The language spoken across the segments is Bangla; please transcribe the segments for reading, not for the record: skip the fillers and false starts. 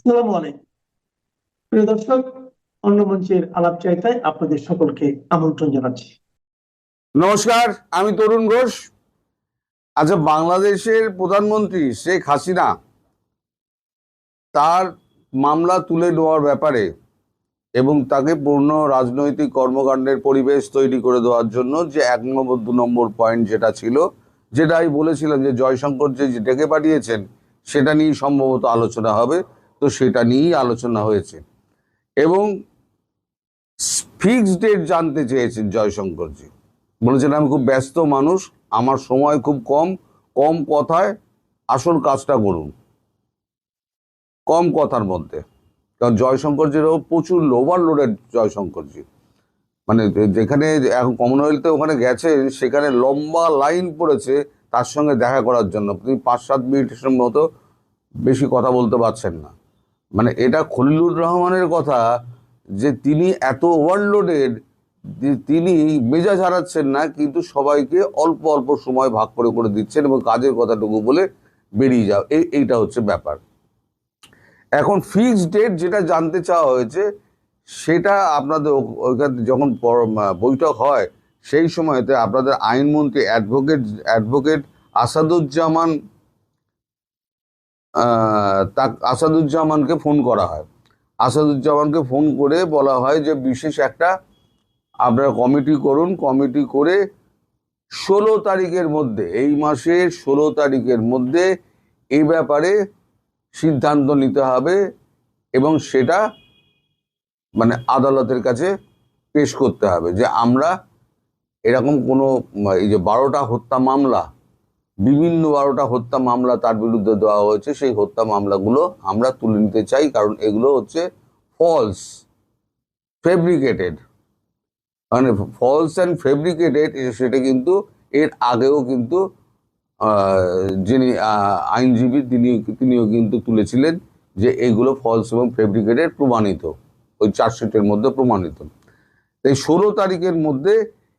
আসসালামু আলাইকুম প্রিয় দর্শক, অন্য মঞ্চের আলাপচারিতায় আপনাদের সকলকে আমন্ত্রণ জানাচ্ছি। নমস্কার, আমি তরুণ ঘোষ। আচ্ছা, বাংলাদেশের প্রধানমন্ত্রী শেখ হাসিনা তার মামলা তুলে নেওয়ার ব্যাপারে এবং তাকে পূর্ণ রাজনৈতিক কর্মকাণ্ডের পরিবেশ তৈরি করে দেওয়ার জন্য যে 1 নম্বর 2 নম্বর পয়েন্ট যেটা ছিল, যেটা আমি বলেছিলাম যে জয়শঙ্কর যে ডেকে পাঠিয়েছেন সেটা নিয়েই সম্ভবত আলোচনা হবে, তো সেটা নিয়েই আলোচনা হয়েছে এবং ফিক্সড ডেট জানতে চেয়েছেন জয়শঙ্করজি। বলেছেন আমি খুব ব্যস্ত মানুষ, আমার সময় খুব কম, কম কথায় আসল কাজটা করুন, কম কথার মধ্যে। কারণ জয়শঙ্করজিরও প্রচুর ওভারলোডেড জয়শঙ্করজি, মানে যেখানে এখন কমনওয়েলথে ওখানে গেছে সেখানে লম্বা লাইন পড়েছে তার সঙ্গে দেখা করার জন্য। তিনি 5-7 মিনিটের মতো বেশি কথা বলতে পারছেন না। মানে এটা খলিলুর রহমানের কথা যে তিনি এত ওভারলোডেড, তিনি মেজাজ হারাচ্ছেন না, কিন্তু সবাইকে অল্প অল্প সময় ভাগ করে করে দিচ্ছেন এবং কাজের কথাটুকু বলে বেরিয়ে যাও, এইটা হচ্ছে ব্যাপার। এখন ফিক্সড ডেট যেটা জানতে চাওয়া হয়েছে সেটা আপনাদের ওইখানে যখন বৈঠক হয় সেই সময়তে আপনাদের আইনমন্ত্রী অ্যাডভোকেট আসাদুজ্জামানকে ফোন করা হয়। আসাদুজ্জামানকে ফোন করে বলা হয় যে বিশেষ একটা আপনারা কমিটি করুন, কমিটি করে 16 তারিখের মধ্যে, এই মাসের 16 তারিখের মধ্যে এই ব্যাপারে সিদ্ধান্ত নিতে হবে এবং সেটা মানে আদালতের কাছে পেশ করতে হবে যে আমরা এরকম কোনো এই যে 12টা হত্যা মামলা, বিভিন্ন 12টা হত্যা মামলা তার বিরুদ্ধে দেওয়া হয়েছে, সেই হত্যা মামলাগুলো আমরা তুলে নিতে চাই, কারণ এগুলো হচ্ছে ফলস, ফেব্রিকেটেড। মানে ফলস অ্যান্ড ফেব্রিকেটেড, সেটা কিন্তু এর আগেও কিন্তু যিনি আইনজীবী তিনিও কিন্তু তুলেছিলেন যে এইগুলো ফলস এবং ফেব্রিকেটেড প্রমাণিত, ওই চার্জশিটের মধ্যে প্রমাণিত। তাই 16 তারিখের মধ্যে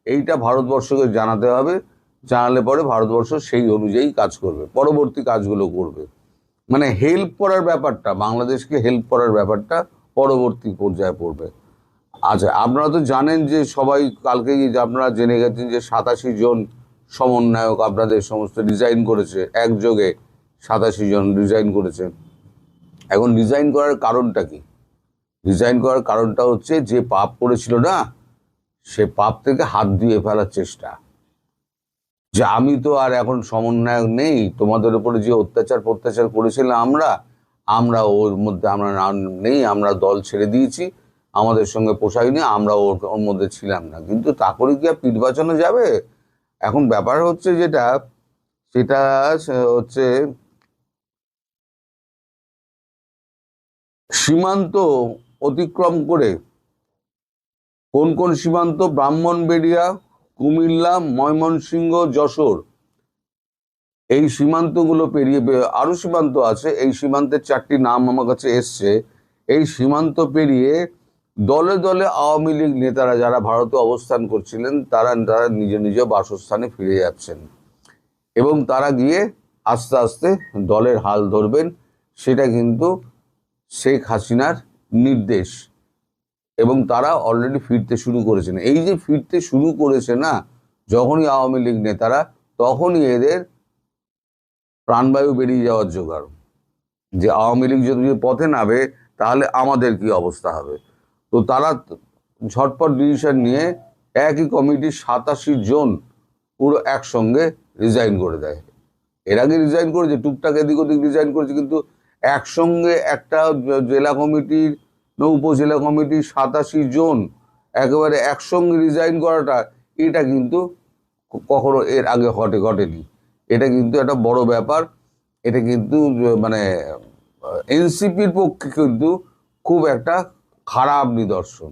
এইটা ভারতবর্ষকে জানাতে হবে, জানালে পরে ভারতবর্ষ সেই অনুযায়ী কাজ করবে, পরবর্তী কাজগুলো করবে। মানে হেল্প করার ব্যাপারটা, বাংলাদেশকে হেল্প করার ব্যাপারটা পরবর্তী পর্যায়ে পড়বে। আচ্ছা, আপনারা তো জানেন যে সবাই কালকে আপনারা জেনে গেছেন যে 87 জন সমন্বয়ক আপনাদের সমস্ত রিজাইন করেছে, একযোগে 87 জন রিজাইন করেছে। এখন রিজাইন করার কারণটা কি? রিজাইন করার কারণটা হচ্ছে যে পাপ করেছিল না, সে পাপ থেকে হাত দিয়ে ফেলার চেষ্টা, যে আমি তো আর এখন সমন্বয়ক নেই, তোমাদের উপরে যে অত্যাচার করেছিলাম আমরা ওর মধ্যে আমরা নেই, আমরা দল ছেড়ে দিয়েছি, আমাদের সঙ্গে পোষায়নি, আমরা ওর মধ্যে ছিলাম না। কিন্তু তা করে কি আর পিঠ বাঁচানো যাবে? এখন ব্যাপার হচ্ছে যেটা, সেটা হচ্ছে সীমান্ত অতিক্রম করে, কোন কোন সীমান্ত? ব্রাহ্মণবাড়িয়া, কুমিল্লা, ময়মনসিংহ, যশোর, এই সীমান্তগুলো পেরিয়ে আরো সীমান্ত আছে, এই সীমান্তের 4টি নাম আমার কাছে এসছে। এই সীমান্ত পেরিয়ে দলে দলে আওয়ামী লীগ নেতারা যারা ভারতে অবস্থান করছিলেন তারা নিজ নিজ বাসস্থানে ফিরে যাচ্ছেন এবং তারা গিয়ে আস্তে আস্তে দলের হাল ধরবেন। সেটা কিন্তু শেখ হাসিনার নির্দেশ এবং তারা অলরেডি ফিরতে শুরু করেছেন। এই যে ফিরতে শুরু করেছে না, যখনই আওয়ামী লীগ নেতারা, তখনই এদের প্রাণবায়ু বেরিয়ে যাওয়ার জোগাড়, যে আওয়ামী লীগ যদি পথে নামে তাহলে আমাদের কি অবস্থা হবে। তো তারা ঝটপট ডিসিশন নিয়ে একই কমিটির 87 জন পুরো একসঙ্গে রিজাইন করে দেয়। এর আগে রিজাইন করেছে, টুকটাক এদিক ওদিক রিজাইন করেছে, কিন্তু একসঙ্গে একটা জেলা কমিটির, উপজেলা কমিটির 87 জন একেবারে একসঙ্গে রিজাইন করাটা, এটা কিন্তু কখনো এর আগে ঘটেনি। এটা কিন্তু একটা বড় ব্যাপার। এটা কিন্তু মানে এনসিপির পক্ষে কিন্তু খুব একটা খারাপ নিদর্শন,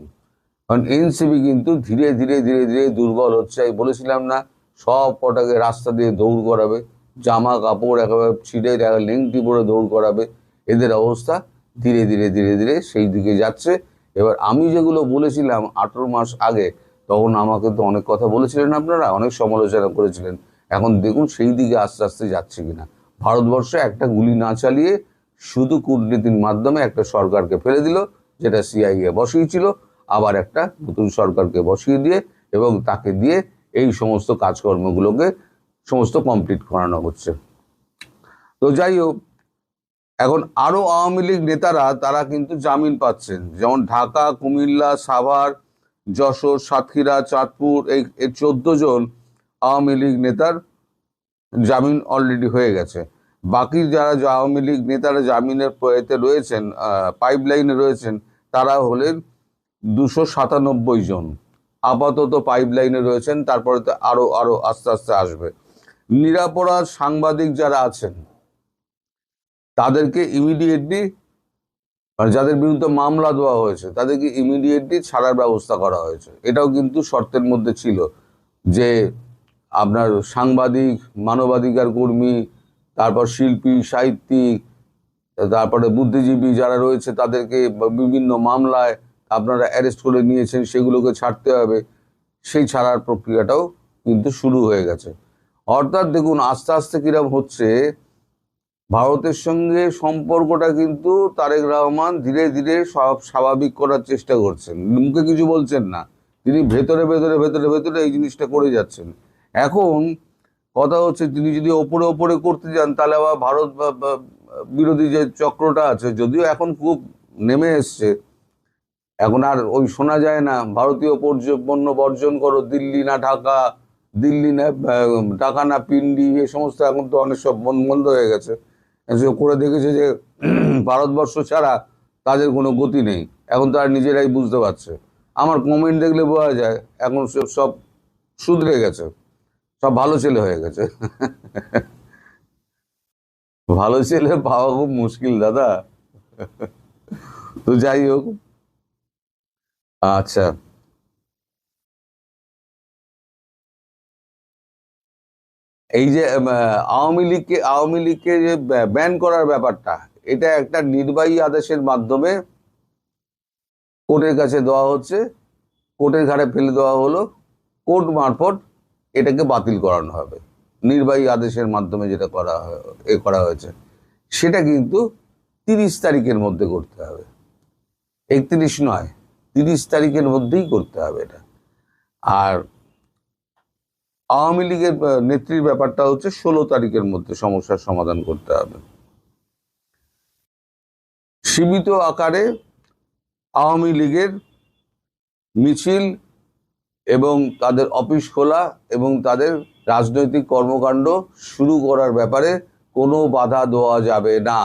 কারণ এনসিপি কিন্তু ধীরে ধীরে ধীরে ধীরে দুর্বল হচ্ছে। আমি বলেছিলাম না, সব কটাকে রাস্তা দিয়ে দৌড় করাবে, জামা কাপড় একেবারে ছিঁড়ে লেংটি পরে দৌড় করাবে, এদের অবস্থা ধীরে ধীরে ধীরে ধীরে সেই দিকে যাচ্ছে। এবার আমি যেগুলো বলেছিলাম 18 মাস আগে, তখন আমাকে তো অনেক কথা বলেছিলেন আপনারা, অনেক সমালোচনা করেছিলেন। এখন দেখুন সেই দিকে আস্তে আস্তে যাচ্ছে কিনা। ভারতবর্ষে একটা গুলি না চালিয়ে শুধু কূটনীতির মাধ্যমে একটা সরকারকে ফেলে দিল, যেটা সিআইএ বসিয়েছিল, আবার একটা নতুন সরকারকে বসিয়ে দিয়ে এবং তাকে দিয়ে এই সমস্ত কাজকর্মগুলোকে সমস্ত কমপ্লিট করানো হচ্ছে। তো যাই হোক, এখন আরো আওয়ামী লীগ নেতারা তারা কিন্তু জামিন পাচ্ছেন, যেমন ঢাকা, কুমিল্লা, সাভার, যশোর, সাতক্ষীরা, চাঁদপুর, এই 14 জন আওয়ামী লীগ নেতার জামিন অলরেডি হয়ে গেছে। বাকি যারা আওয়ামী লীগ নেতারা জামিনের এতে রয়েছেন, পাইপলাইনে রয়েছেন, তারা হলেন 297 জন আপাতত পাইপলাইনে রয়েছেন। তারপরে তো আরো আরো আস্তে আস্তে আসবে। নিরপরাধ সাংবাদিক যারা আছেন তাদেরকে ইমিডিয়েটলি, যাদের বিরুদ্ধে মামলা দেওয়া হয়েছে তাদেরকে ইমিডিয়েটলি ছাড়ার ব্যবস্থা করা হয়েছে। এটাও কিন্তু শর্তের মধ্যে ছিল যে আপনার সাংবাদিক, মানবাধিকার কর্মী, তারপর শিল্পী, সাহিত্যিক, তারপরে বুদ্ধিজীবী যারা রয়েছে তাদেরকে বিভিন্ন মামলায় আপনারা অ্যারেস্ট করে নিয়েছেন, সেগুলোকে ছাড়তে হবে। সেই ছাড়ার প্রক্রিয়াটাও কিন্তু শুরু হয়ে গেছে। অর্থাৎ দেখুন আস্তে আস্তে কিরকম হচ্ছে, ভারতের সঙ্গে সম্পর্কটা কিন্তু তারেক রহমান ধীরে ধীরে সব স্বাভাবিক করার চেষ্টা করছেন। মুখে কিছু বলছেন না, তিনি ভেতরে ভেতরে ভেতরে ভেতরে এই জিনিসটা করে যাচ্ছেন। এখন কথা হচ্ছে তিনি যদি ওপরে ওপরে করতে যান তাহলে আবার ভারত বিরোধী যে চক্রটা আছে, যদিও এখন খুব নেমে এসছে, এখন আর ওই শোনা যায় না ভারতীয় পণ্য বর্জন করো, দিল্লি না ঢাকা, দিল্লি না ঢাকা না পিন্ডি, এই সমস্ত এখন তো অনেক সব বন্ধ হয়ে গেছে। করে দেখেছে যে ভারতবর্ষ ছাড়া তাদের কোনো গতি নেই। এখন তারা নিজেরাই বুঝতে পারছে। আমার কমেন্ট দেখলে বোঝা যায় এখন সব শুধরে গেছে, সব ভালো ছেলে হয়ে গেছে। ভালো ছেলে পাওয়া খুব মুশকিল দাদা। তো যাই হোক, আচ্ছা, এই যে আওয়ামী লীগকে যে ব্যান করার ব্যাপারটা, এটা একটা নির্বাহী আদেশের মাধ্যমে কোর্টের কাছে দেওয়া হচ্ছে, কোর্টের ঘাড়ে ফেলে দেওয়া হলো, কোর্ট মারফত এটাকে বাতিল করানো হবে। নির্বাহী আদেশের মাধ্যমে যেটা করা হয়েছে সেটা কিন্তু 30 তারিখের মধ্যে করতে হবে, 31 নয়, 30 তারিখের মধ্যেই করতে হবে এটা। আর আওয়ামী লীগের নেত্রীর ব্যাপারটা হচ্ছে 16 তারিখের মধ্যে সমস্যার সমাধান করতে হবে। সীমিত আকারে আওয়ামী লীগের মিছিল এবং তাদের অফিস খোলা এবং তাদের রাজনৈতিক কর্মকাণ্ড শুরু করার ব্যাপারে কোনো বাধা দেওয়া যাবে না।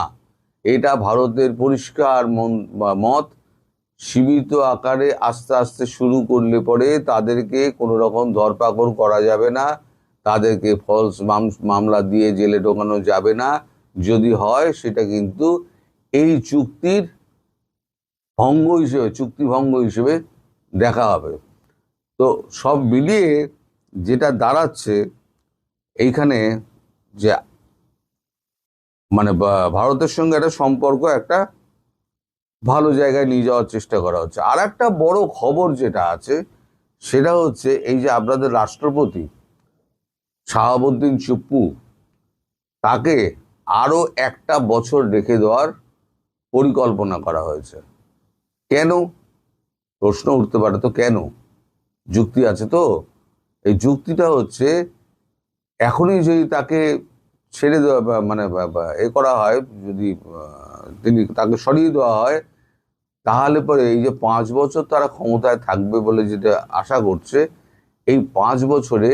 এটা ভারতের পরিষ্কার মত। সীমিত আকারে আস্তে আস্তে শুরু করলে পরে তাদেরকে কোনো রকম ধরপাকড় করা যাবে না, তাদেরকে ফলস মামলা দিয়ে জেলে ঢোকানো যাবে না। যদি হয় সেটা কিন্তু এই চুক্তি ভঙ্গ হিসেবে দেখা হবে। তো সব মিলিয়ে যেটা দাঁড়াচ্ছে এইখানে যে মানে ভারতের সঙ্গে একটা সম্পর্ক একটা ভালো জায়গায় নিয়ে যাওয়ার চেষ্টা করা হচ্ছে। আর একটা বড় খবর যেটা আছে সেটা হচ্ছে এই যে আপনাদের রাষ্ট্রপতি শাহাবুদ্দিন চুপ্পু, তাকে আরো 1 বছর রেখে দেওয়ার পরিকল্পনা করা হয়েছে। কেন? প্রশ্ন উঠতে পারে, তো কেন? যুক্তি আছে তো। এই যুক্তিটা হচ্ছে এখনই যদি তাকে ছেড়ে দেওয়া মানে করা হয়, যদি তাকে সরিয়ে দেওয়া হয়, তাহলে পরে এই যে 5 বছর তারা ক্ষমতায় থাকবে বলে যেটা আশা করছে, এই 5 বছরে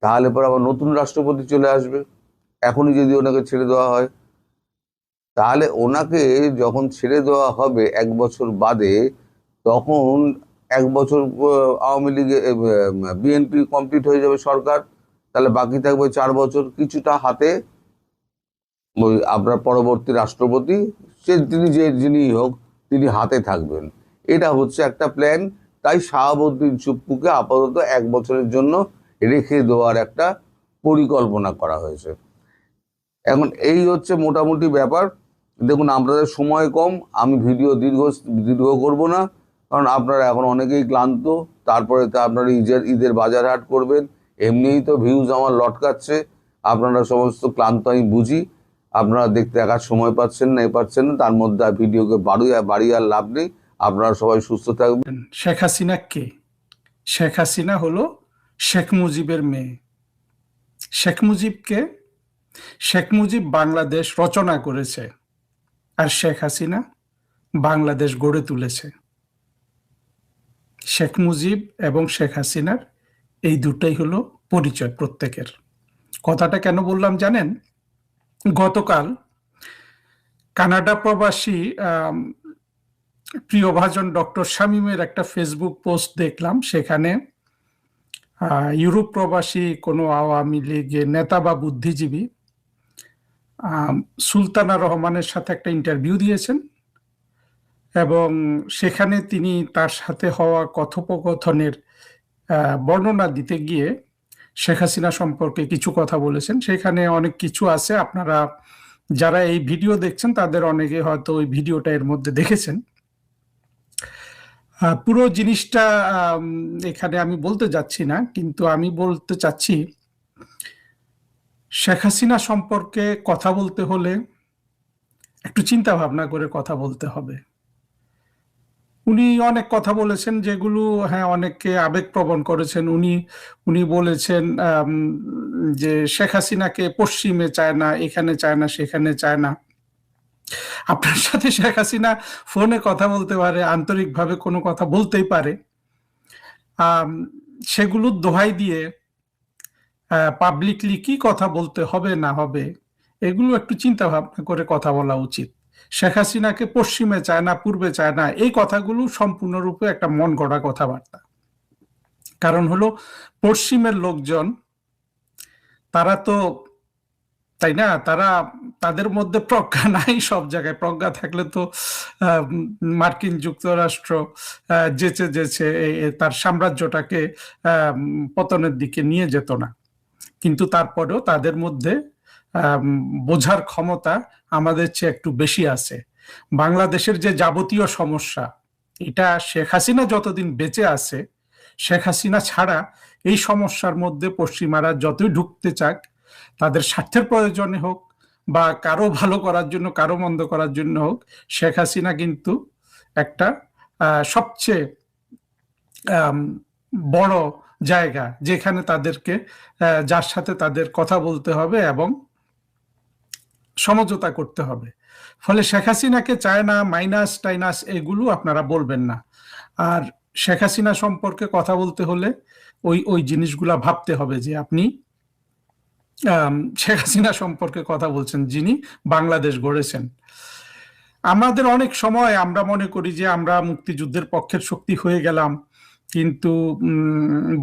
তাহলে পরে আবার নতুন রাষ্ট্রপতি চলে আসবে। এখনই যদি ওনাকে ছেড়ে দেওয়া হয়, তাহলে ওনাকে যখন ছেড়ে দেওয়া হবে 1 বছর বাদে, তখন 1 বছর আওয়ামী লীগে বিএনপি কমপ্লিট হয়ে যাবে সরকার, তাহলে বাকি থাকবে 4 বছর। কিছুটা হাতে ওই আপনার পরবর্তী রাষ্ট্রপতি, তিনি যিনি হোক, তিনি হাতে থাকবেন। এটা হচ্ছে একটা প্ল্যান। তাই শাহাবুদ্দিন চুপ্পুকে আপাতত 1 বছরের জন্য রেখে দেওয়ার একটা পরিকল্পনা করা হয়েছে। এখন এই হচ্ছে মোটামুটি ব্যাপার। দেখুন আপনাদের সময় কম, আমি ভিডিও দীর্ঘ করব না, কারণ আপনারা এখন অনেকেই ক্লান্ত। তারপরে তো আপনারা ঈদের বাজার হাট করবেন, এমনিই তো ভিউজ আমার লটকাচ্ছে, আপনারা সমস্ত ক্লান্ত আমি বুঝি। আপনারা দেখতে দেখার সময় পাচ্ছেন না তার মধ্যে আর ভিডিওকে বাড়িয়ে আর লাভ নেই। আপনারা সবাই সুস্থ থাকবেন। শেখ হাসিনা কে? শেখ হাসিনা হলো শেখ মুজিবের মেয়ে। শেখ মুজিবকে, শেখ মুজিব বাংলাদেশ রচনা করেছে, আর শেখ হাসিনা বাংলাদেশ গড়ে তুলেছে। শেখ মুজিব এবং শেখ হাসিনার এই দুটাই হলো পরিচয় প্রত্যেকের। কথাটা কেন বললাম জানেন? গতকাল কানাডা প্রবাসী প্রিয়ভাজন ডক্টর শামীমের একটা ফেসবুক পোস্ট দেখলাম। সেখানে ইউরোপ প্রবাসী কোনো আওয়ামী লীগের নেতা বা বুদ্ধিজীবী সুলতানা রহমানের সাথে একটা ইন্টারভিউ দিয়েছেন, এবং সেখানে তিনি তার সাথে হওয়া কথোপকথনের বর্ণনা দিতে গিয়ে শেখ হাসিনা সম্পর্কে কিছু কথা বলেছেন। সেখানে অনেক কিছু আছে, আপনারা যারা এই ভিডিও দেখছেন তাদের অনেকে হয়তো ওই ভিডিওটা এর মধ্যে দেখেছেন। পুরো জিনিসটা এখানে আমি বলতে যাচ্ছি না, কিন্তু আমি বলতে চাচ্ছি শেখ হাসিনা সম্পর্কে কথা বলতে হলে একটু চিন্তা ভাবনা করে কথা বলতে হবে। উনি অনেক কথা বলেছেন যেগুলো অনেককে আবেগপ্রবণ করেছেন। উনি বলেছেন যে শেখ হাসিনাকে পশ্চিমে চায় না, এখানে চায় না, সেখানে চায় না। আপনার সাথে শেখ হাসিনা ফোনে কথা বলতে পারে, আন্তরিকভাবে কোনো কথা বলতেই পারে। সেগুলো দোহাই দিয়ে পাবলিকলি কি কথা বলতে হবে না হবে এগুলো একটু চিন্তা ভাবনা করে কথা বলা উচিত। শেখ হাসিনাকে পশ্চিমে চায় না, পূর্বে চায় না, এই কথাগুলো সম্পূর্ণরূপে একটা মন গড়া কথাবার্তা। কারণ হলো পশ্চিমের লোকজন তারা তো, তাই না, তাদের মধ্যে প্রজ্ঞা নাই। সব জায়গায় প্রজ্ঞা থাকলে তো মার্কিন যুক্তরাষ্ট্র যেচে তার সাম্রাজ্যটাকে পতনের দিকে নিয়ে যেত না। কিন্তু তারপরেও তাদের মধ্যে বোঝার ক্ষমতা আমাদের চেয়ে একটু বেশি আছে। বাংলাদেশের যে যাবতীয় সমস্যা, এটা শেখ হাসিনা যতদিন বেঁচে আছে, শেখ হাসিনা ছাড়া এই সমস্যার মধ্যে পশ্চিমারা যতই ঢুকতে চাক, তাদের স্বার্থের প্রয়োজনে হোক বা কারো ভালো করার জন্য, কারো মন্দ করার জন্য হোক, শেখ হাসিনা কিন্তু একটা সবচেয়ে বড় জায়গা যেখানে তাদেরকে, যার সাথে তাদের কথা বলতে হবে এবং সমঝোতা করতে হবে। ফলে শেখ হাসিনাকে চায় না, মাইনাস টাইনাস এগুলো আপনারা বলবেন না। আর শেখ হাসিনা সম্পর্কে কথা বলতে হলে ওই জিনিসগুলা ভাবতে হবে যে আপনি শেখ হাসিনা সম্পর্কে কথা বলছেন, যিনি বাংলাদেশ গড়েছেন। আমাদের অনেক সময় আমরা মনে করি যে আমরা মুক্তিযুদ্ধের পক্ষের শক্তি হয়ে গেলাম, কিন্তু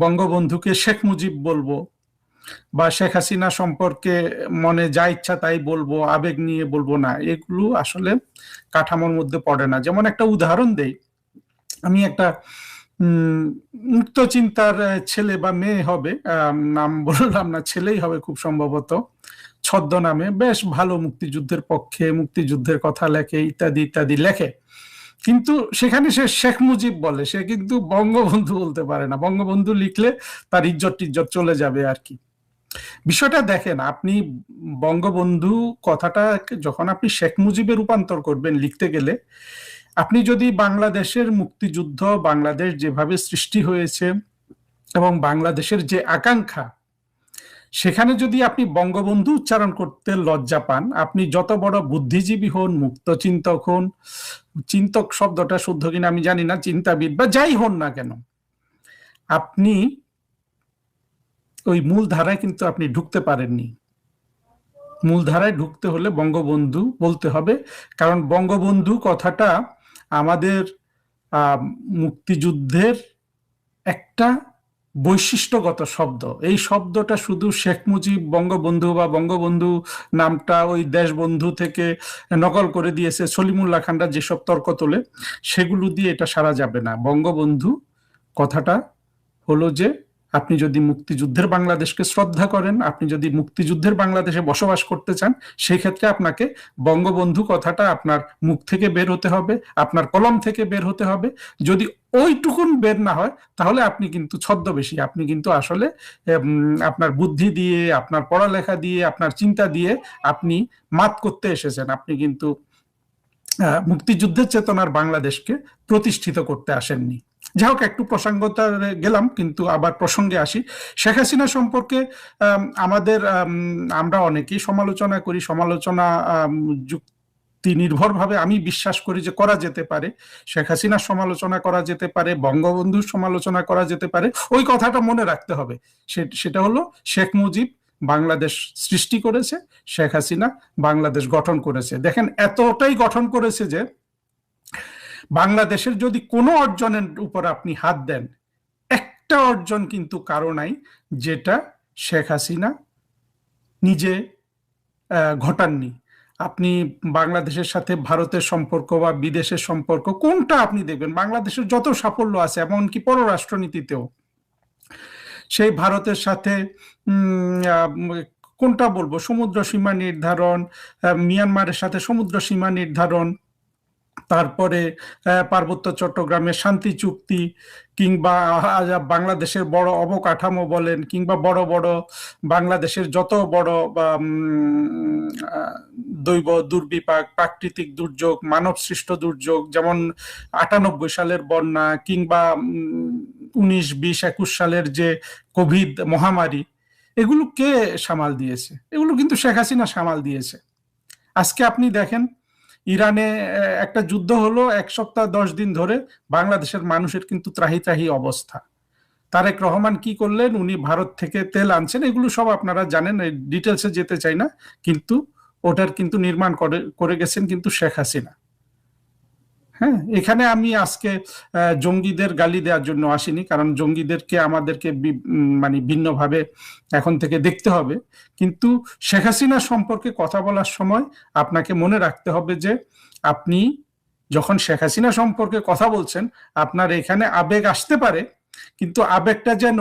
বঙ্গবন্ধুকে শেখ মুজিব বলবো বা শেখ হাসিনা সম্পর্কে মনে যা ইচ্ছা তাই বলবো, আবেগ নিয়ে বলবো না, এগুলো আসলে কাঠামোর মধ্যে পড়ে না। যেমন একটা উদাহরণ দেই, আমি একটা মুক্ত চিন্তার ছেলে বা মেয়ে হবে, নাম বললাম না, ছেলেই হবে খুব সম্ভবত, ছদ্মনামে বেশ ভালো মুক্তিযুদ্ধের পক্ষে, মুক্তিযুদ্ধের কথা লেখে, ইত্যাদি ইত্যাদি লেখে, কিন্তু সেখানে সে শেখ মুজিব বলে, সে কিন্তু বঙ্গবন্ধু বলতে পারে না। বঙ্গবন্ধু লিখলে তার ইজ্জত টিজ্জত চলে যাবে আর কি। বিষয়টা দেখেন, আপনি বঙ্গবন্ধু কথাটা যখন আপনি শেখ মুজিবে রূপান্তর করবেন লিখতে গেলে, আপনি যদি বাংলাদেশের মুক্তিযুদ্ধ, বাংলাদেশ যেভাবে সৃষ্টি হয়েছে এবং বাংলাদেশের যে আকাঙ্ক্ষা, সেখানে যদি আপনি বঙ্গবন্ধু উচ্চারণ করতে লজ্জা পান, আপনি যত বড় বুদ্ধিজীবী হন, মুক্ত চিন্তক হন, চিন্তক শব্দটা শুদ্ধ কিনা আমি জানি না, চিন্তাবিদ বা যাই হন না কেন, আপনি ওই মূল ধারায় কিন্তু আপনি ঢুকতে পারেননি। মূল ধারায় ঢুকতে হলে বঙ্গবন্ধু বলতে হবে, কারণ বঙ্গবন্ধু কথাটা আমাদের মুক্তিযুদ্ধের একটা বৈশিষ্ট্যগত শব্দ। এই শব্দটা শুধু শেখ মুজিব বঙ্গবন্ধু বা বঙ্গবন্ধু নামটা ওই দেশবন্ধু থেকে নকল করে দিয়েছে সলিমুল্লাহ খানরা যেসব তর্ক তোলে, সেগুলো দিয়ে এটা সারা যাবে না। বঙ্গবন্ধু কথাটা হলো যে আপনি যদি মুক্তিযুদ্ধের বাংলাদেশকে শ্রদ্ধা করেন, আপনি যদি মুক্তিযুদ্ধের বাংলাদেশে বসবাস করতে চান, সেই ক্ষেত্রে আপনাকে বঙ্গবন্ধু কথাটা আপনার মুখ থেকে বের হতে হবে, আপনার কলম থেকে বের হতে হবে। যদি ওইটুকুন বের না হয়, তাহলে আপনি কিন্তু ছদ্মবেশী, আপনি কিন্তু আসলে আপনার বুদ্ধি দিয়ে, আপনার পড়ালেখা দিয়ে, আপনার চিন্তা দিয়ে আপনি মাত করতে এসেছেন। আপনি কিন্তু মুক্তিযুদ্ধের চেতনার বাংলাদেশকে প্রতিষ্ঠিত করতে আসেননি। যাই হোক, একটু প্রসঙ্গতা গেলাম, কিন্তু আবার প্রসঙ্গে আসি। শেখ হাসিনা সম্পর্কে আমরা অনেকেই সমালোচনা করি। সমালোচনা যুক্তি নির্ভরভাবে আমি বিশ্বাস করি যে করা যেতে পারে। শেখ হাসিনার সমালোচনা করা যেতে পারে, বঙ্গবন্ধুর সমালোচনা করা যেতে পারে। ওই কথাটা মনে রাখতে হবে, সেটা হলো শেখ মুজিব বাংলাদেশ সৃষ্টি করেছে, শেখ হাসিনা বাংলাদেশ গঠন করেছে। দেখেন, এতটাই গঠন করেছে যে বাংলাদেশের যদি কোনো অর্জনের উপর আপনি হাত দেন, একটা অর্জন কিন্তু কারো নাই যেটা শেখ হাসিনা নিজে ঘটাননি। আপনি বাংলাদেশের সাথে ভারতের সম্পর্ক বা বিদেশের সম্পর্ক কোনটা আপনি দেখবেন, বাংলাদেশের যত সাফল্য আছে, এমনকি পররাষ্ট্রনীতিতেও, সেই ভারতের সাথে কোনটা বলবো, সমুদ্র সীমা নির্ধারণ, মিয়ানমারের সাথে সমুদ্র সীমা নির্ধারণ, তারপরে পার্বত্য চট্টগ্রামের শান্তি চুক্তি, কিংবা বাংলাদেশের বড় অবকাঠামো বলেন, কিংবা বড় বড় বাংলাদেশের যত বড় দৈব দুর্বিপাক, প্রাকৃতিক দুর্যোগ, মানব সৃষ্ট দুর্যোগ, যেমন 98 সালের বন্যা, কিংবা 19, 20, 21 সালের যে কোভিড মহামারী, এগুলো কে সামাল দিয়েছে? এগুলো কিন্তু শেখ হাসিনা সামাল দিয়েছে। আজকে আপনি দেখেন, ইরানে একটা যুদ্ধ হলো, 1 সপ্তাহ 10 দিন ধরে বাংলাদেশের মানুষের কিন্তু ত্রাহি ত্রাহি অবস্থা। তারেক রহমান কি করলেন? উনি ভারত থেকে তেল আনছেন, এগুলো সব আপনারা জানেন, ডিটেলসে যেতে চাই না, কিন্তু ওটার কিন্তু নির্মাণ করে গেছেন কিন্তু শেখ হাসিনা। হ্যাঁ, এখানে আমি আজকে জঙ্গিদের গালি দেওয়ার জন্য আসিনি, কারণ জঙ্গিদেরকে আমাদেরকে মানে ভিন্নভাবে এখন থেকে দেখতে হবে। কিন্তু শেখ হাসিনা সম্পর্কে কথা বলার সময় আপনাকে মনে রাখতে হবে যে আপনি যখন শেখ হাসিনা সম্পর্কে কথা বলছেন, আপনার এখানে আবেগ আসতে পারে, কিন্তু আবেগটা যেন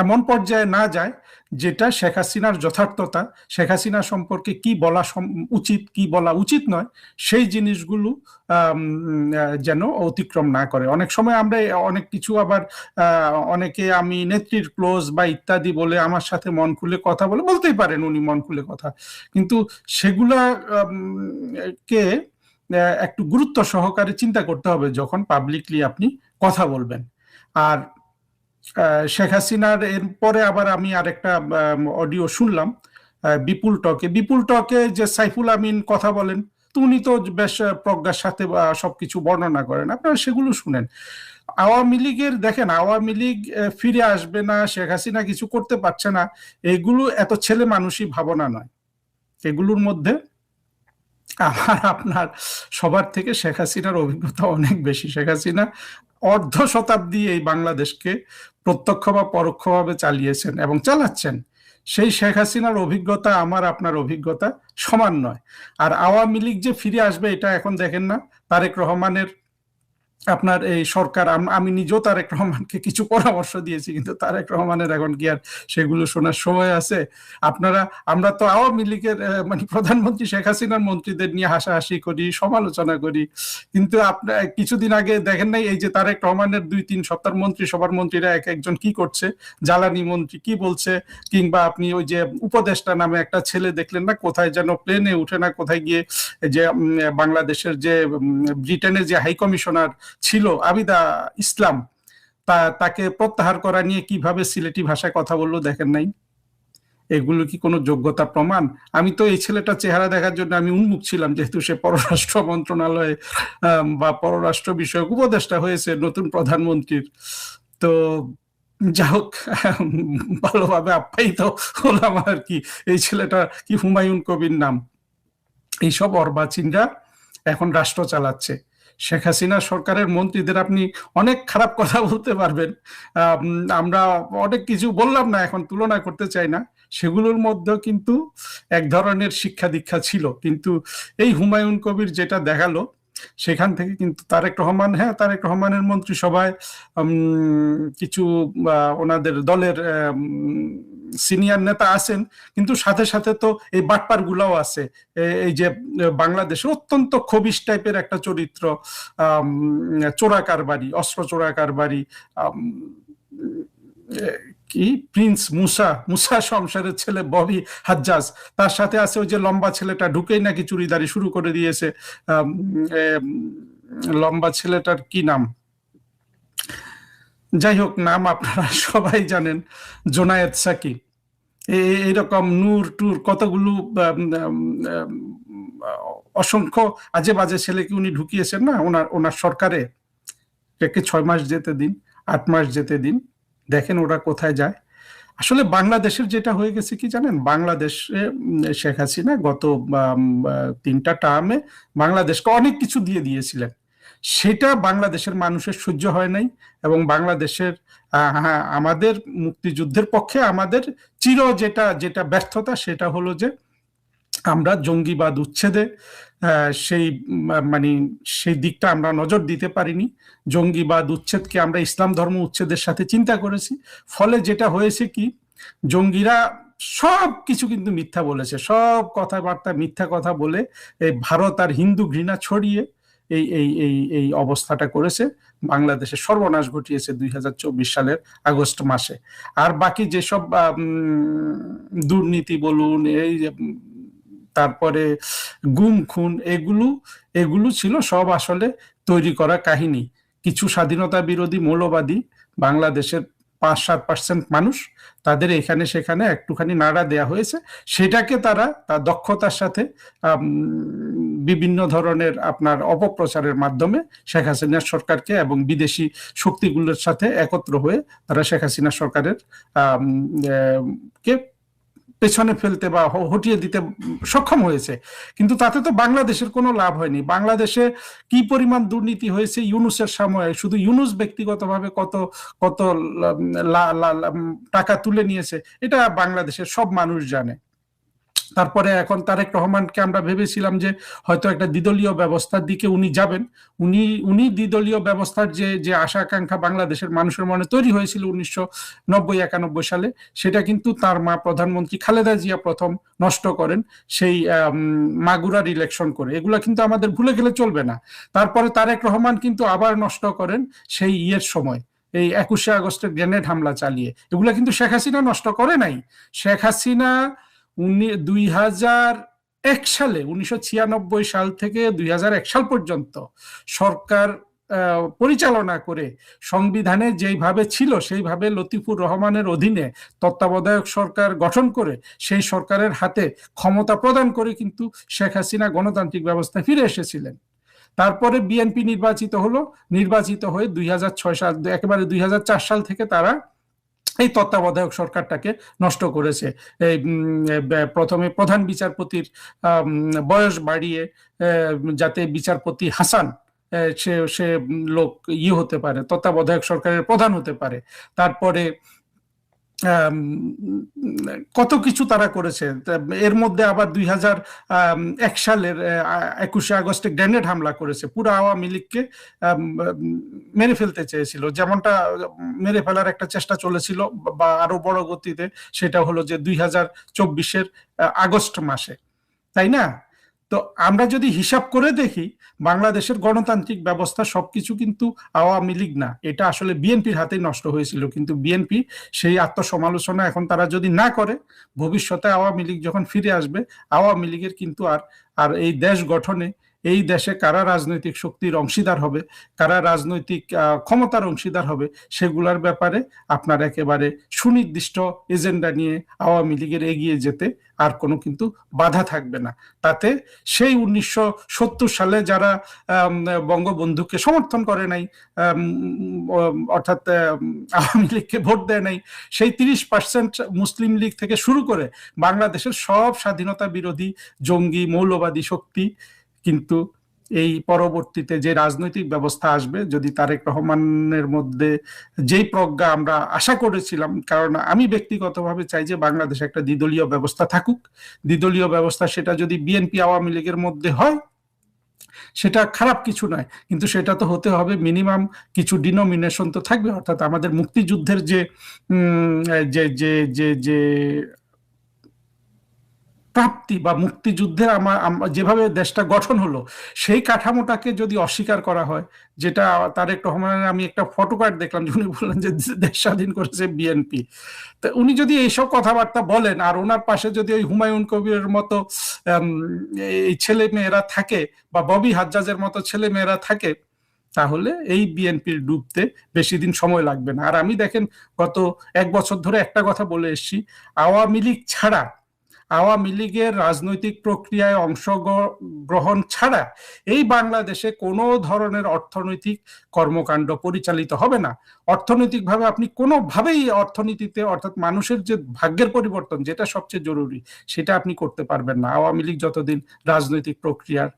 এমন পর্যায়ে না যায় যেটা শেখ হাসিনার যথার্থতা, শেখ হাসিনা সম্পর্কে কি বলা উচিত, কি বলা উচিত নয়, সেই জিনিসগুলো যেন অতিক্রম না করে। অনেক সময় আমরা অনেক কিছু আবার অনেকে আমি নেত্রীর ক্লোজ বা ইত্যাদি বলে আমার সাথে মন খুলে কথা বলতেই পারেন উনি মন খুলে কথা, কিন্তু সেগুলা কে একটু গুরুত্ব সহকারে চিন্তা করতে হবে যখন পাবলিকলি আপনি কথা বলবেন। আর শেখ হাসিনার এরপরে আবার আমি আরেকটা অডিও শুনলাম বিপুল টকে যে সাইফুল আমিন কথা বলেন, তো উনি তো বেশ প্রজ্ঞার সাথে সবকিছু বর্ণনা করেন, আপনারা সেগুলো শুনেন। আওয়ামী লীগের দেখেন, আওয়ামী লীগ ফিরে আসবে না, শেখ হাসিনা কিছু করতে পারছে না, এগুলো এত ছেলে মানুষই ভাবনা নয়। এগুলোর মধ্যে আপনার সবার থেকে শেখ হাসিনার অভিজ্ঞতা অনেক বেশি। শেখ হাসিনা অর্ধ শতাব্দী এই বাংলাদেশকে প্রত্যক্ষ বা পরোক্ষভাবে চালিয়েছেন এবং চালাচ্ছেন। সেই শেখ হাসিনার অভিজ্ঞতা আমার আপনার অভিজ্ঞতা সমান নয়। আর আওয়ামী লীগ যে ফিরে আসবে এটা এখন দেখেন না, তারেক রহমানের আপনার এই সরকার, আমি নিজেও তারেক রহমানকে কিছু পরামর্শ দিয়েছি, কিন্তু তারেক রহমানের এখন কি আর সেগুলো শোনার সময় আছে? আমরা তো আওয়ামী লীগের মানে প্রধানমন্ত্রী শেখ হাসিনার মন্ত্রীদের নিয়ে হাসাহাসি করি, সমালোচনা করি, কিন্তু আপনার কিছুদিন আগে দেখেন নাই এই যে তারেক রহমানের 2-3 সপ্তাহ মন্ত্রী সবার মন্ত্রীরা এক একজন কি করছে, জ্বালানি মন্ত্রী কি বলছে, কিংবা আপনি ওই যে উপদেষ্টা নামে একটা ছেলে দেখলেন না, কোথায় যেন প্লেনে উঠে না কোথায় গিয়ে যে বাংলাদেশের যে ব্রিটেনের যে হাই কমিশনার ছিল আবিদা ইসলাম, তাকে প্রত্যাহার করা নিয়ে কিভাবে সিলেটি ভাষায় কথা বললো দেখেন নাই? এগুলো কি কোনো যোগ্যতা প্রমাণ? আমি তো এই ছেলেটা চেহারা দেখার জন্য আমি উন্মুখ ছিলাম, যেহেতু সে পররাষ্ট্র মন্ত্রণালয়ে বা পররাষ্ট্র বিষয়ক উপদেষ্টা হয়েছে নতুন প্রধানমন্ত্রীর। তো যা হোক, ভালোভাবে আপ্যায়িত হলাম আর কি। এই ছেলেটা কি হুমায়ুন কবির নাম, এইসব অর্বাচীনরা এখন রাষ্ট্র চালাচ্ছে। শেখ হাসিনা সরকারের মন্ত্রীদের আপনি অনেক খারাপ কথা বলতে পারবেন, আমরা অনেক কিছু বললাম না, এখন তুলনা করতে চাই না, সেগুলোর মধ্যে কিন্তু এক ধরনের শিক্ষা দীক্ষা ছিল। কিন্তু এই হুমায়ুন কবির যেটা দেখালো, সেখান থেকে কিন্তু তারেক রহমানের মন্ত্রিসভায় কিছু ওনাদের দলের সিনিয়র নেতা আছেন, কিন্তু সাথে সাথে তো এই বাটপার গুলাও আছে। এই যে বাংলাদেশের অত্যন্ত খবিশ টাইপের একটা চরিত্র, চোরা কারবারি, অস্ত্র চোরা কারবারি, কি প্রিন্স মুসা শমশারের ছেলে ববি হাজ্জাজ, তার সাথে আছে ওই যে লম্বা ছেলেটা, ঢুকেই নাকি চুরিদারি শুরু করে দিয়েছে। লম্বা ছেলেটার কি নাম, যাই হোক, নাম আপনারা সবাই জানেন, জোনায়েদ সাকি। এইরকম নূর টুর কতগুলো অসংখ্য আজে বাজে ছেলেকে উনি ঢুকিয়েছেন না ওনার সরকারে। একে 6 মাস যেতে দিন, 8 মাস যেতে দিন, দেখেন ওরা কোথায় যায়। আসলে বাংলাদেশের যেটা হয়ে গেছে কি জানেন, বাংলাদেশে শেখ হাসিনা গত 3টা টার্মে বাংলাদেশকে অনেক কিছু দিয়ে দিয়েছিলেন, সেটা বাংলাদেশের মানুষের সহ্য হয় নাই। এবং বাংলাদেশের আমাদের মুক্তিযুদ্ধের পক্ষে আমাদের যেটা ব্যর্থতা, সেটা হলো যে আমরা জঙ্গিবাদ উচ্ছেদে সেই দিকটা আমরা নজর দিতে পারিনি। জঙ্গিবাদ উচ্ছেদকে আমরা ইসলাম ধর্ম উচ্ছেদের সাথে চিন্তা করেছি। ফলে যেটা হয়েছে কি, জঙ্গিরা সব কিছু কিন্তু মিথ্যা বলেছে, সব কথাবার্তা মিথ্যা কথা বলে এই ভারত আর হিন্দু ঘৃণা ছড়িয়ে এই এই এই এই অবস্থাটা করেছে, বাংলাদেশে সর্বনাশ ঘটিয়েছে 2024 সালের আগস্ট মাসে। আর বাকি যেসব দুর্নীতি বলুন, এই তারপরে গুম খুন, এগুলো ছিল সব আসলে তৈরি করা কাহিনী। কিছু স্বাধীনতা বিরোধী মৌলবাদী বাংলাদেশের 5-7% মানুষ, তাদের এখানে সেখানে একটুখানি নাড়া দেয়া হয়েছে, সেটাকে তারা তার দক্ষতার সাথে বিভিন্ন ধরনের আপনার অপপ্রচারের মাধ্যমে শেখ হাসিনা সরকারকে এবং বিদেশি শক্তিগুলোর সাথে একত্র হয়ে তারা শেখ হাসিনা সরকারের কে পেছনে ফেলতে বা হটিয়ে দিতে সক্ষম হয়েছে। কিন্তু তাতে তো বাংলাদেশের কোনো লাভ হয়নি। বাংলাদেশে কি পরিমাণ দুর্নীতি হয়েছে ইউনূসের সময়ে, শুধু ইউনূস ব্যক্তিগতভাবে কত কত টাকা তুলে নিয়েছে, এটা বাংলাদেশের সব মানুষ জানে। তারপরে এখন তারেক রহমানকে আমরা ভেবেছিলাম যে হয়তো একটা দ্বিদলীয় ব্যবস্থার দিকে উনি যাবেন। উনি দ্বিদলীয় ব্যবস্থার যে আশা আকাঙ্ক্ষা বাংলাদেশের মানুষের মনে তৈরি হয়েছিল 1990-91 সালে, সেটা কিন্তু তার মা প্রধানমন্ত্রী খালেদা জিয়া প্রথম নষ্ট করেন সেই মাগুরার ইলেকশন করে। এগুলা কিন্তু আমাদের ভুলে গেলে চলবে না। তারপরে তারেক রহমান কিন্তু আবার নষ্ট করেন সেই সময়, এই 21শে আগস্টের গ্রেনেড হামলা চালিয়ে। এগুলা কিন্তু শেখ হাসিনা নষ্ট করে নাই। শেখ হাসিনা 2001 সালে 1996 সাল থেকে 2001 সাল পর্যন্ত সরকার পরিচালনা করে সংবিধানে যেইভাবে ছিল সেইভাবে লতিফুর রহমানের অধীনে তত্ত্বাবধায়ক সরকার গঠন করে সেই সরকারের হাতে ক্ষমতা প্রদান করে কিন্তু শেখ হাসিনা গণতান্ত্রিক ব্যবস্থায় ফিরে এসেছিলেন। তারপরে বিএনপি নির্বাচিত হয়ে 2006 সাল, একেবারে 2004 সাল থেকে তারা এই তত্ত্বাবধায়ক সরকারটাকে নষ্ট করেছে। প্রথমে প্রধান বিচারপতির বয়স বাড়িয়ে যাতে বিচারপতি হাসান সে লোক হতে পারে, তত্ত্বাবধায়ক সরকারের প্রধান হতে পারে। তারপরে কত কিছু তারা করেছে। এর মধ্যে আবার 2001 সালের 21শে আগস্টে গ্রেনেড হামলা করেছে, পুরো আওয়ামী লীগকে মেরে ফেলতে চেয়েছিল। যেমনটা মেরে ফেলার একটা চেষ্টা চলেছিল বা আরো বড় গতিতে, সেটা হলো যে 2024 আগস্ট মাসে, তাই না? তো আমরা যদি হিসাব করে দেখি, বাংলাদেশের গণতান্ত্রিক ব্যবস্থা সবকিছু কিন্তু আওয়ামী লীগ না, এটা আসলে বিএনপির হাতেই নষ্ট হয়েছিল। কিন্তু বিএনপি সেই আত্মসমালোচনা এখন তারা যদি না করে, ভবিষ্যতে আওয়ামী লীগ যখন ফিরে আসবে, আওয়ামী লীগের কিন্তু আর এই দেশ গঠনে, এই দেশে কারা রাজনৈতিক শক্তির অংশীদার হবে, কারা রাজনৈতিক ক্ষমতার অংশীদার হবে, সেগুলোর ব্যাপারে আপনার একেবারে সুনির্দিষ্ট এজেন্ডা নিয়ে আওয়ামী লীগের এগিয়ে যেতে আর কোনো কিন্তু বাধা থাকবে না। তাতে সেই 1970 সালে যারা বঙ্গবন্ধুকে সমর্থন করে নাই, অর্থাৎ আওয়ামী লীগকে ভোট দেয় নাই, সেই 30% মুসলিম লীগ থেকে শুরু করে বাংলাদেশের সব স্বাধীনতা বিরোধী জঙ্গি মৌলবাদী শক্তি কিন্তু এই পরবর্তীতে যে রাজনৈতিক ব্যবস্থা আসবে, যদি তারেক রহমানের মধ্যে যেই প্রজ্ঞা আমরা আশা করেছিলাম, কারণ আমি ব্যক্তিগতভাবে চাই যে বাংলাদেশে একটা দ্বিদলীয় ব্যবস্থা থাকুক, দ্বিদলীয় ব্যবস্থা সেটা যদি বিএনপি আওয়ামী লীগের মধ্যে হয়, সেটা খারাপ কিছু নয়, কিন্তু সেটা তো হতে হবে মিনিমাম কিছু ডিনোমিনেশন তো থাকবে, অর্থাৎ আমাদের মুক্তিযুদ্ধের যে যে যে যে যে প্রাপ্তি বা মুক্তিযুদ্ধে যেভাবে দেশটা গঠন হলো সেই কাঠামোটাকে যদি অস্বীকার করা হয়, যেটা তারেক রহমানের আমি একটা ফটোকার্ড দেখলাম যে উনি বললেন যে দেশ স্বাধীন করেছে বিএনপি। তো উনি যদি এইসব কথাবার্তা বলেন আর ওনার পাশে যদি ওই হুমায়ুন কবিরের মতো এই ছেলে মেয়েরা থাকে বা ববি হাজ্জাজের মতো ছেলে মেয়েরা থাকে, তাহলে এই বিএনপির ডুবতে বেশি দিন সময় লাগবে না। আর আমি দেখেন গত 1 বছর ধরে একটা কথা বলে এসেছি, আওয়ামী লীগ ছাড়া, আওয়ামী লীগের রাজনৈতিক প্রক্রিয়ায় অংশগ্রহণ ছাড়া এই বাংলাদেশে কোনো ধরনের অর্থনৈতিক কর্মকাণ্ড পরিচালিত হবে না। অর্থনৈতিকভাবে আপনি কোনোভাবেই অর্থনীতিতে, অর্থাৎ মানুষের যে ভাগ্যের পরিবর্তন যেটা সবচেয়ে জরুরি, সেটা আপনি করতে পারবেন না আওয়ামী লীগ যতদিন রাজনৈতিক প্রক্রিয়ার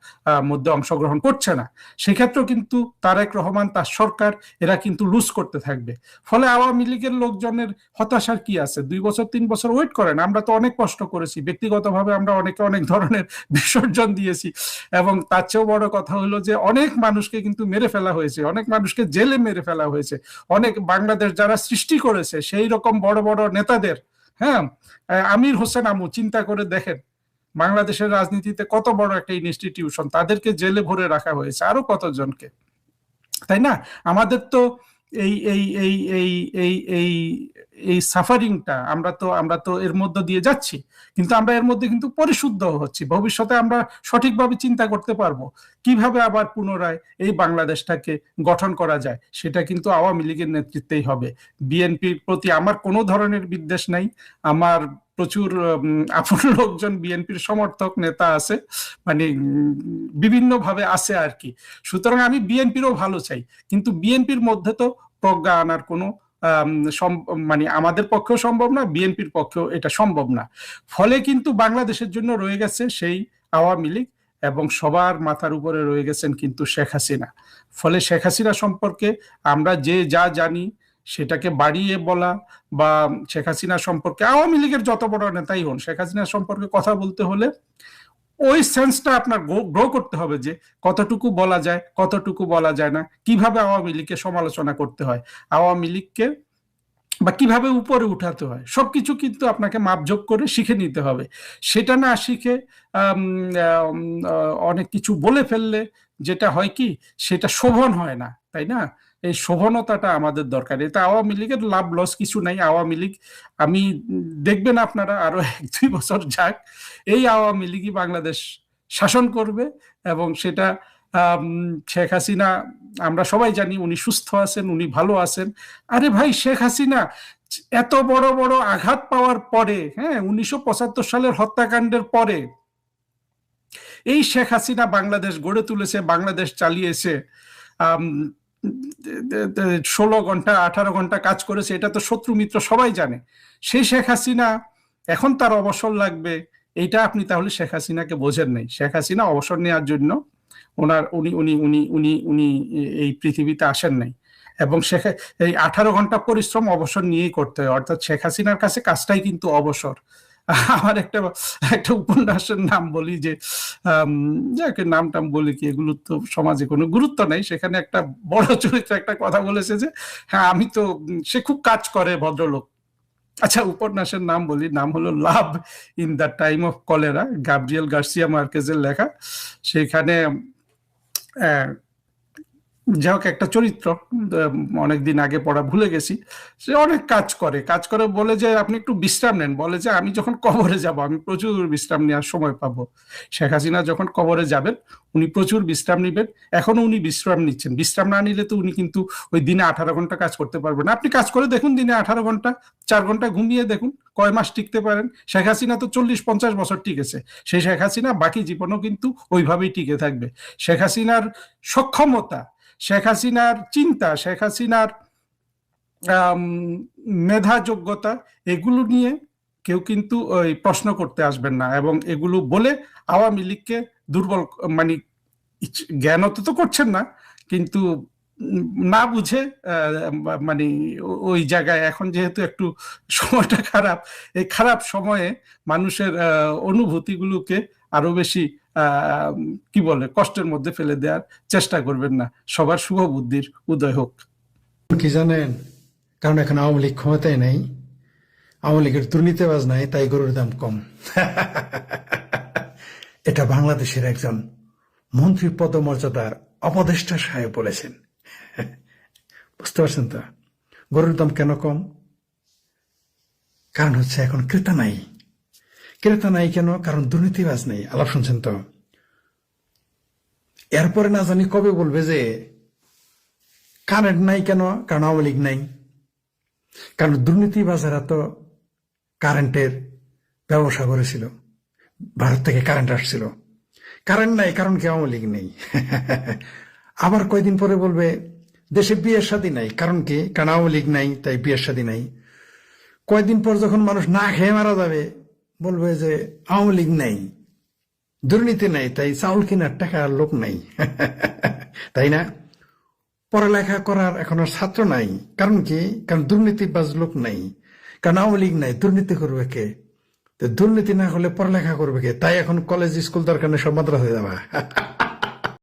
মধ্যে অংশগ্রহণ করছে না। সেক্ষেত্রেও কিন্তু তারেক রহমান, তার সরকার, এরা কিন্তু লুজ করতে থাকবে। ফলে আওয়ামী লীগের লোকজনের হতাশার কি আছে? 2 বছর 3 বছর ওয়েট করেন। আমরা তো অনেক কষ্ট করেছি, ব্যক্তিগতভাবে আমরা অনেকে অনেক ধরনের বিসর্জন দিয়েছি, এবং তার চেয়েও বড় কথা হলো যে অনেক মানুষকে কিন্তু মেরে ফেলা হয়েছে, অনেক মানুষকে জেলে মেরে ফেলা হয়েছে, অনেক বাংলাদেশ যারা সৃষ্টি করেছে সেই রকম বড় বড় নেতাদের, হ্যাঁ, আমির হোসেন আমু, চিন্তা করে দেখেন বাংলাদেশের রাজনীতিতে কত বড় একটা ইনস্টিটিউশন, তাদেরকে জেলে ভরে রাখা হয়েছে, আরো কতজনকে, তাই না? আমাদের তো এই এই এই এই এই এই এই সাফারিংটা আমরা তো এর মধ্য দিয়ে যাচ্ছি, কিন্তু আমরা এর মধ্যে কিন্তু পরিশুদ্ধ হচ্ছি। ভবিষ্যতে আমরা সঠিকভাবে চিন্তা করতে পারবো কিভাবে আবার পুনরায় এই বাংলাদেশটাকে গঠন করা যায়, সেটা কিন্তু আওয়ামী লীগের নেতৃত্বেই হবে। বিএনপির প্রতি আমার কোনো ধরনের বিদ্বেষ নাই, আমার প্রচুর আপন লোকজন বিএনপির সমর্থক নেতা আছে, মানে বিভিন্নভাবে আছে আর কি। সুতরাং আমি বিএনপিরও ভালো চাই, কিন্তু বিএনপির মধ্যে তো প্রজ্ঞা আনার কোনো মানে আমাদের পক্ষেও সম্ভব না, বিএনপির পক্ষেও এটা সম্ভব না। ফলে কিন্তু বাংলাদেশের জন্য রয়ে গেছে সেই আওয়ামী লীগ, এবং সবার মাথার উপরে রয়ে গেছেন কিন্তু শেখ হাসিনা। ফলে শেখ হাসিনা সম্পর্কে আমরা যে যা জানি সেটাকে বাড়িয়ে বলা, বা শেখ হাসিনা সম্পর্কে, আওয়ামী লীগের যত বড় নেতাই হন, শেখ হাসিনা সম্পর্কে কথা বলতে হলে ওই সেন্সটা আপনার গ্রো করতে হবে যে কতটুকু বলা যায়, কতটুকু বলা যায় না, কিভাবে আওয়ামী লীগকে সমালোচনা করতে হয়, আওয়ামী লীগকে বা কিভাবে উপরে উঠাতে হয়, সবকিছু কিন্তু আপনাকে মাপজোক করে শিখে নিতে হবে। সেটা না শিখে অনেক কিছু বলে ফেললে যেটা হয় কি, সেটা শোভন হয় না, তাই না? এই শোভনতাটা আমাদের দরকার। এটা আওয়ামী লীগের লাভ লস কিছু নাই। আওয়ামী লীগ, আমি দেখবেন আপনারা আরো 1-2 বছর যাক, এই আওয়ামী লীগই বাংলাদেশ শাসন করবে, এবং সেটা শেখ হাসিনা, আমরা সবাই জানি উনি সুস্থ আছেন, উনি ভালো আছেন। আরে ভাই, শেখ হাসিনা এত বড় বড় আঘাত পাওয়ার পরে, হ্যাঁ, 1975 সালের হত্যাকাণ্ডের পরে এই শেখ হাসিনা বাংলাদেশ গড়ে তুলেছে, বাংলাদেশ চালিয়েছে, 16 ঘন্টা 18 ঘন্টা কাজ করেছে, এটা তো শত্রু মিত্র সবাই জানে। সেই শেখ হাসিনা এখন তার অবসর লাগবে, এইটা আপনি তাহলে শেখ হাসিনাকে বোঝেন নাই। শেখ হাসিনা অবসর নেওয়ার জন্য উনি এই পৃথিবীতে আসেন নাই, এবং এই 18 ঘন্টা পরিশ্রম অবসর নিয়েই করতে হয়, অর্থাৎ শেখ হাসিনার কাছে কাজটাই কিন্তু অবসর। আমার একটা উপন্যাসের নাম বলি, যে যাকে নামটাম বলি কি, এগুলো তো সমাজে কোনো গুরুত্ব নেই, সেখানে একটা বড় চরিত্র একটা কথা বলেছে যে হ্যাঁ, আমি তো, সে খুব কাজ করে ভদ্রলোক। আচ্ছা, উপন্যাসের নাম বলি, নাম হলো love in the time of cholera, Gabriel Garcia মার্কেজের লেখা। সেখানে যাই হোক, একটা চরিত্র অনেকদিন আগে পড়া, ভুলে গেছি, সে অনেক কাজ করে বলে যে আপনি একটু বিশ্রাম নেন, বলে যে আমি যখন কবরে যাব আমি প্রচুর বিশ্রাম নেওয়ার সময় পাবো। শেখ হাসিনা যখন কবরে যাবেন উনি প্রচুর বিশ্রাম নিবেন, এখনো উনি বিশ্রাম নিচ্ছেন। বিশ্রাম না নিলে তো উনি কিন্তু ওই দিনে 18 ঘন্টা কাজ করতে পারবেন না। আপনি কাজ করে দেখুন, দিনে 18 ঘন্টা, 4 ঘন্টা ঘুমিয়ে দেখুন কয় মাস টিকতে পারেন। শেখ হাসিনা তো 40-50 বছর টিকেছে, সেই শেখ হাসিনা বাকি জীবনও কিন্তু ওইভাবেই টিকে থাকবে। শেখ হাসিনার সক্ষমতা, শেখ হাসিনার চিন্তা, শেখ হাসিনার মেধা, যোগ্যতা, এগুলো নিয়ে কেউ কিন্তু ওই প্রশ্ন করতে আসবেন না, এবং এগুলো বলে আওয়ামী লীগকে দুর্বল, মানে জ্ঞানত তো করছেন না, কিন্তু না বুঝে মানে ওই জায়গায় এখন যেহেতু একটু সময়টা খারাপ, এই খারাপ সময়ে মানুষের অনুভূতিগুলোকে আরো বেশি কি বলে কষ্টের মধ্যে ফেলে দেওয়ার চেষ্টা করবেন না। সবার শুভ বুদ্ধির উদয় হোক। কি জানেন, কারণ এখন আওয়ামী লীগ ক্ষমতায় নেই, আওয়ামী লীগের দুর্নীতিবাজ নাই, তাই গরুর দাম কম। এটা বাংলাদেশের একজন মন্ত্রী পদমর্যাদার উপদেষ্টা সাহেব বলেছেন। বুঝতে পারছেন তো গরুর দাম কেন কম? কারণ হচ্ছে এখন ক্রেতা নাই। ক্রেতা নাই কেন? কারণ দুর্নীতিবাজ নেই। আলাপ শুনছেন তো? এরপরে না জানি কবে বলবে যে কারেন্ট নাই কেন? কারণ আওয়ামী লীগ নাই। কারণ দুর্নীতিবাজেরা তো কারেন্টের ব্যবসা করেছিল, ভারত থেকে কারেন্ট আসছিল। কারেন্ট নাই কারণ কি? আওয়ামী লীগ নেই। আবার কয়দিন পরে বলবে দেশে বিয়ের শাদী নাই, কারণ কি? কারণ আওয়ামী লীগ নাই, তাই বিয়ের শাদী নাই। কয়দিন পর যখন মানুষ না খেয়ে মারা যাবে বলবে যে আওয়ামী লীগ নাই, দুর্নীতি নাই, তাই চাউল কেনার টাকা আর লোক নাই। তাই না? পড়ালেখা করার এখন আর ছাত্র নাই, কারণ কি? কারণ দুর্নীতিবাজ লোক নাই। কারণ আওয়ামী লীগ নাই, দুর্নীতি করবে কে? দুর্নীতি না হলে পড়ালেখা করবে কে? তাই এখন কলেজ স্কুল দরকার নেই, সব মাদ্রাসায় যাবা।